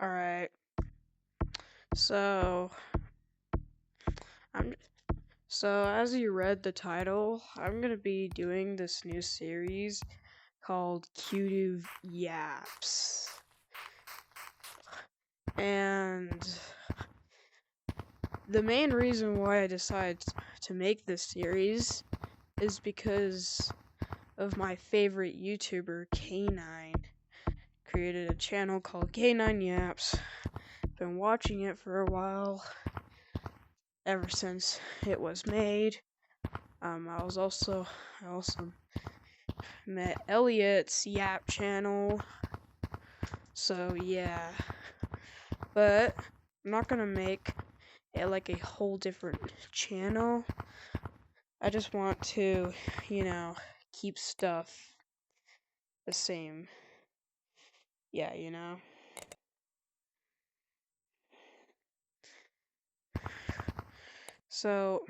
Alright, so I'm as you read the title, I'm gonna be doing this new series called QDoovVR Yaps. And the main reason why I decided to make this series is because of my favorite YouTuber, K9. Created a channel called K9 Yaps. Been watching it for a while, ever since it was made. I also met Elliot's Yap channel. So yeah, but I'm not gonna make it like a whole different channel. I just want to, keep stuff the same. Yeah, So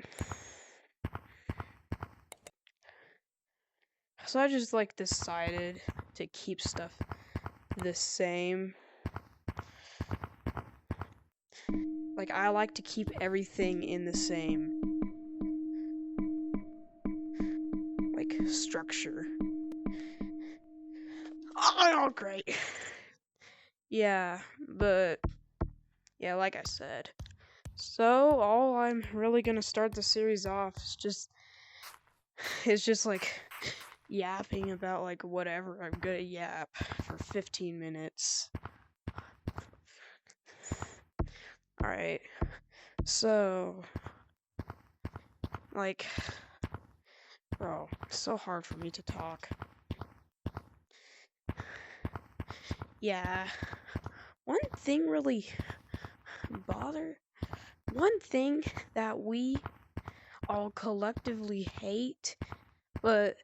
I just decided to keep stuff the same. I like to keep everything in the same structure. Oh, great. Yeah, but yeah, like I said. So all I'm really gonna start the series off is just yapping about whatever I'm gonna yap for 15 minutes. Alright. So bro, it's so hard for me to talk. Yeah. One thing that we all collectively hate, but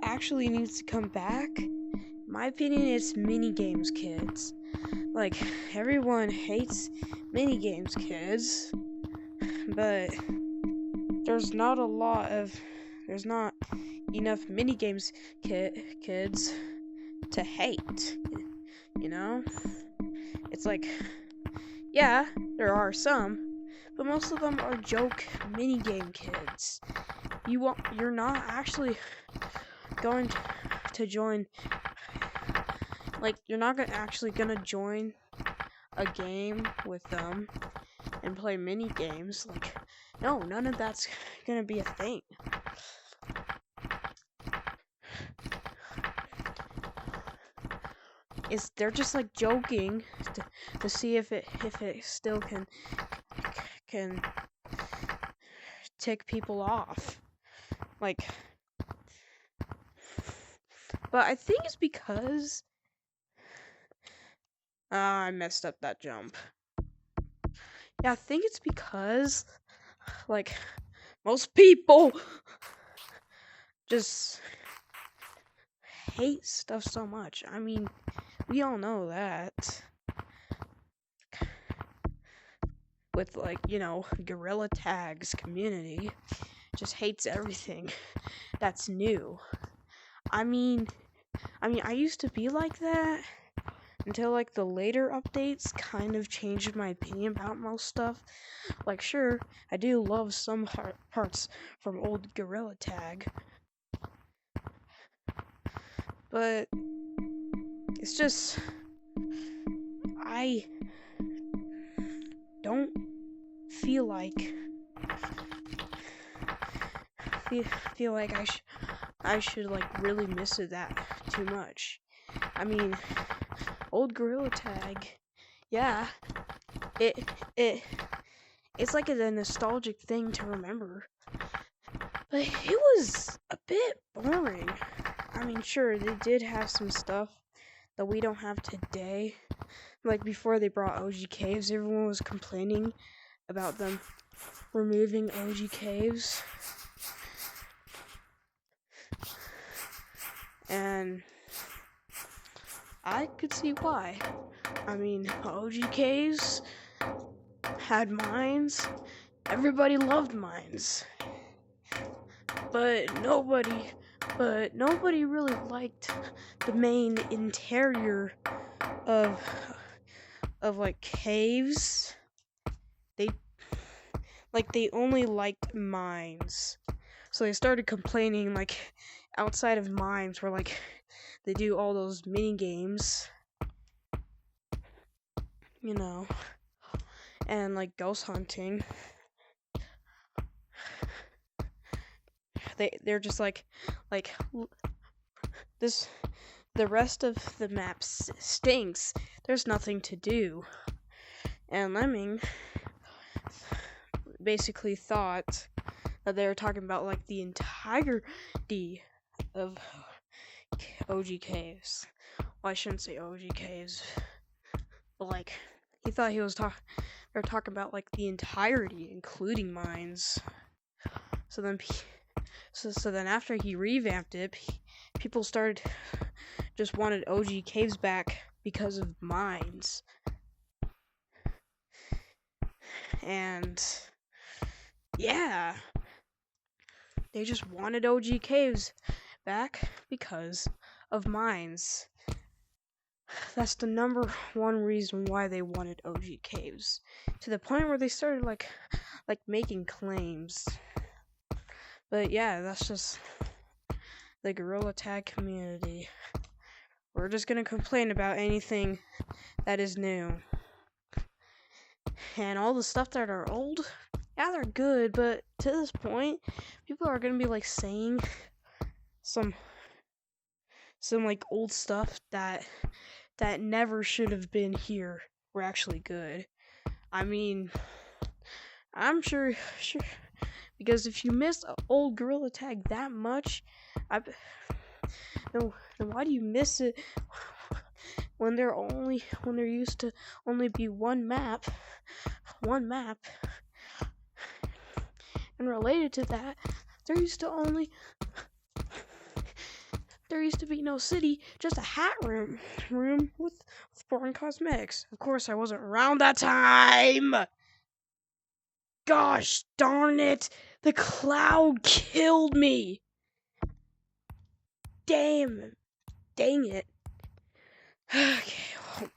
actually needs to come back, in my opinion, it's mini games kids. Everyone hates mini games kids, but there's not enough mini games kids to hate, It's yeah, there are some, but most of them are joke minigame kids. You're not actually going to join, you're not actually gonna join a game with them and play mini games. No, none of that's gonna be a thing. They're just joking to see if it still can tick people off. But I think it's because I messed up that jump. Yeah, I think it's because most people just hate stuff so much. I mean, we all know that. With Gorilla Tag's community just hates everything that's new. I mean, I used to be like that until the later updates kind of changed my opinion about most stuff. Sure, I do love some parts from old Gorilla Tag, but it's just I don't feel like I should really miss it that too much. I mean, old Gorilla Tag, yeah, it's a nostalgic thing to remember, but it was a bit boring. I mean, sure, they did have some stuff that we don't have today. Before they brought OG Caves, everyone was complaining about them removing OG Caves. And I could see why. I mean, OG Caves had mines. Everybody loved mines. But nobody really liked the main interior of of like caves. They only liked mines. So they started complaining, like, outside of mines where, like, they do all those mini games, you know, and, like, ghost hunting. They're just like, this, the rest of the map stinks. There's nothing to do. And Lemming basically thought that they were talking about, like, the entirety of OG Caves. Well, I shouldn't say OG Caves, but, like, he thought they were talking about, like, the entirety, including mines. So then after he revamped it, people just wanted OG Caves back because of mines. And yeah, they just wanted OG Caves back because of mines. That's the number one reason why they wanted OG Caves. To the point where they started like making claims. But yeah, that's just the gorilla tag community. We're just gonna complain about anything that is new. And all the stuff that are old, yeah, they're good, but to this point, people are gonna be like saying some like old stuff that never should have been here were actually good. I mean, I'm sure because if you miss old gorilla tag that much, then why do you miss it when there used to only be one map? And related to that, there used to be no city, just a hat room with foreign cosmetics. Of course, I wasn't around that time. Gosh darn it! The cloud killed me. Dang it. Okay, well,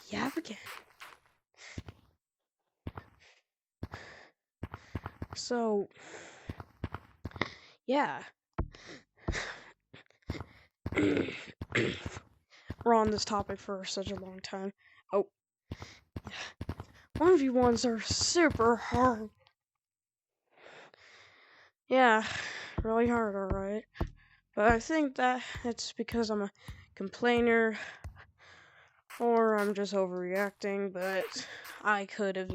yap again. So, yeah. We're on this topic for such a long time. Oh, 1v1s are super hard. Yeah, really hard, alright. But I think that it's because I'm a complainer, or I'm just overreacting, but I could have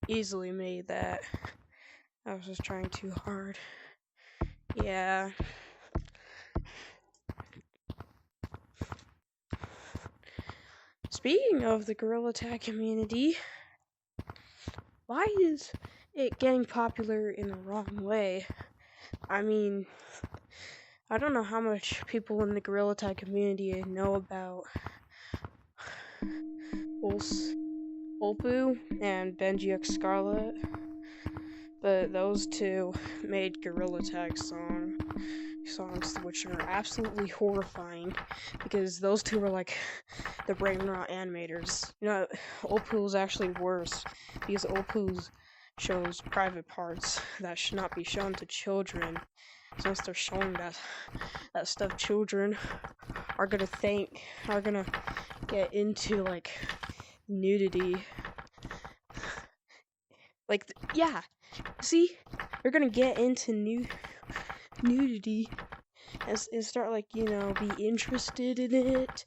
easily made that. I was just trying too hard. Yeah. Speaking of the gorilla tag community, why is it getting popular in the wrong way? I mean, I don't know how much people in the gorilla tag community know about Olpu and Benji X Scarlet, but those two made gorilla tag songs which are absolutely horrifying, because those two were like the brain rot animators. You know, Olpu is actually worse, because Olpu shows private parts that should not be shown to children. Since they're showing that stuff, children are gonna get into like nudity. Like, yeah, see, they're gonna get into nudity and start, like, you know, be interested in it,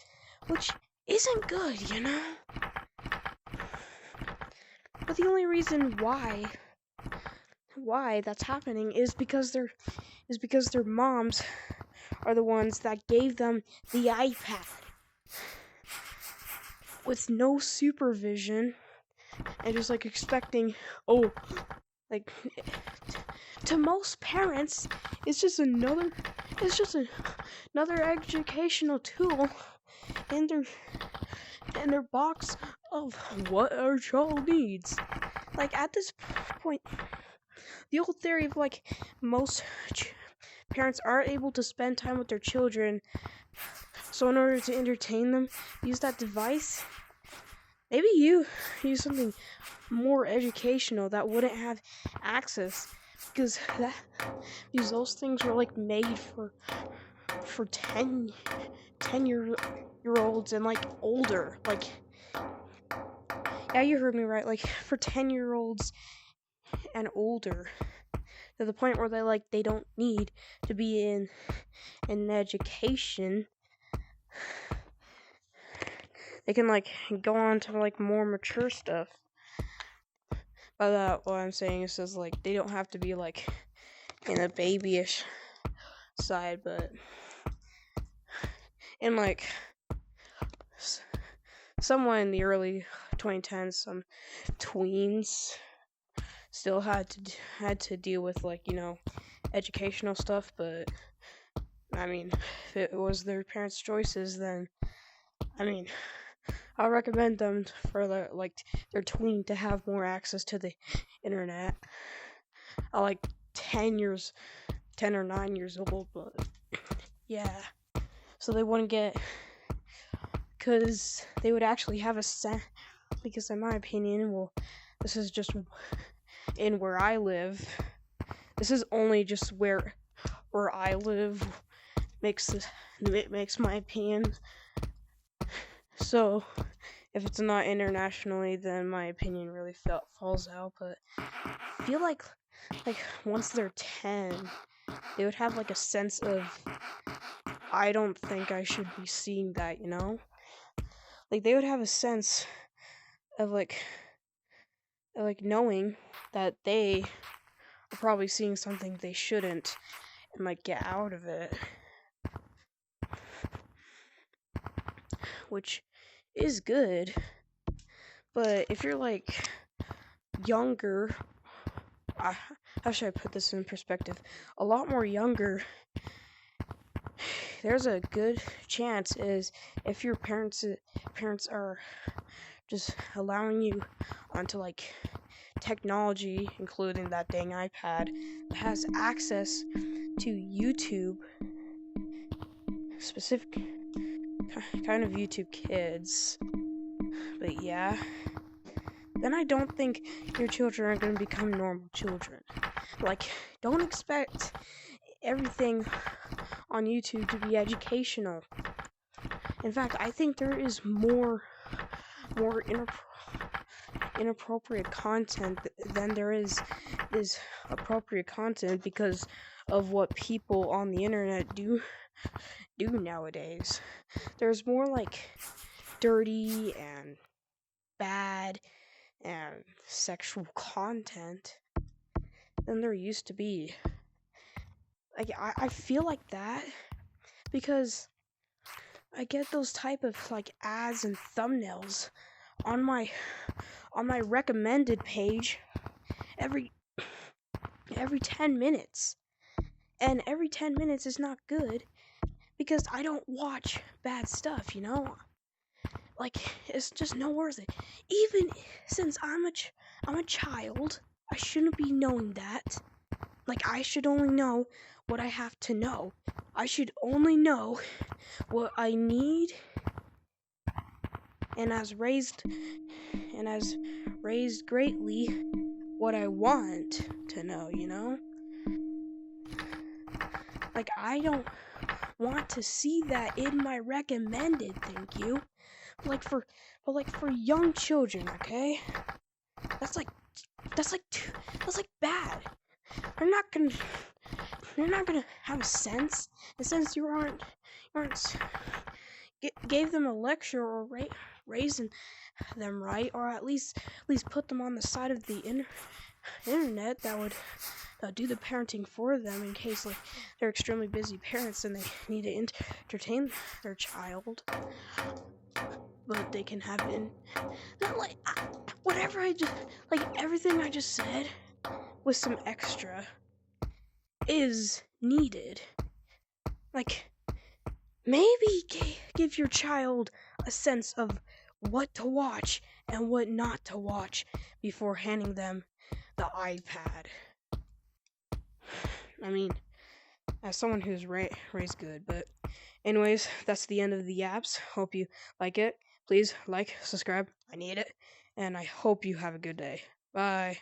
which isn't good, you know. But the only reason why that's happening is because their moms are the ones that gave them the iPad with no supervision, and just like expecting, like, to most parents, it's just another educational tool in their box of what our child needs. Like, at this point, the old theory of like most parents are able to spend time with their children, so in order to entertain them, use that device. maybe you use something more educational that wouldn't have access, because those things were like made for 10 year olds and like older. Like, yeah, you heard me right. Like, for 10-year-olds and older, to the point where they don't need to be in an education. They can like go on to like more mature stuff. By that, what I'm saying is just like they don't have to be like in a babyish side, but in like somewhere in the early 2010s, some tweens still had to deal with like, you know, educational stuff. But I mean, if it was their parents' choices, then I mean, I'll recommend them for their tween to have more access to the internet. I like 10 or 9 years old, but yeah, so they wouldn't get, because they would actually have a sense. Because in my opinion, well, this is just in where I live. This is only just where I live it makes my opinion. So if it's not internationally, then my opinion really falls out. But I feel like once they're 10, they would have like a sense of, I don't think I should be seeing that, you know? Like, they would have a sense of like knowing that they are probably seeing something they shouldn't, and like get out of it, which is good. But if you're like younger, how should I put this in perspective? A lot more younger, there's a good chance is if your parents are just allowing you onto like technology, including that dang iPad, that has access to YouTube, specific kind of YouTube Kids. But yeah, then I don't think your children are going to become normal children. Like, don't expect everything on YouTube to be educational. In fact, I think there is more inappropriate content than there is appropriate content, because of what people on the internet do nowadays. There's more like dirty and bad and sexual content than there used to be. Like, I feel like that because I get those type of like ads and thumbnails on my recommended page every 10 minutes. And every 10 minutes is not good, because I don't watch bad stuff, you know? Like, it's just not worth it. Even since I'm a child, I shouldn't be knowing that. Like, I should only know what I have to know. I should only know what I need, and as raised greatly what I want to know, you know? Like, I don't want to see that in my recommended, thank you. But for young children, okay? That's like bad. They're not gonna have a sense. And since you aren't gave them a lecture or raising them right, or at least put them on the side of the internet that would do the parenting for them, in case like they're extremely busy parents and they need to entertain their child. But they can have it in, not like whatever I just, like, everything I just said with some extra is needed. Like, maybe give your child a sense of what to watch and what not to watch before handing them the iPad. I mean, as someone who's raised good. But anyways, that's the end of the yaps. Hope you like it. Please like, subscribe. I need it. And I hope you have a good day. Bye.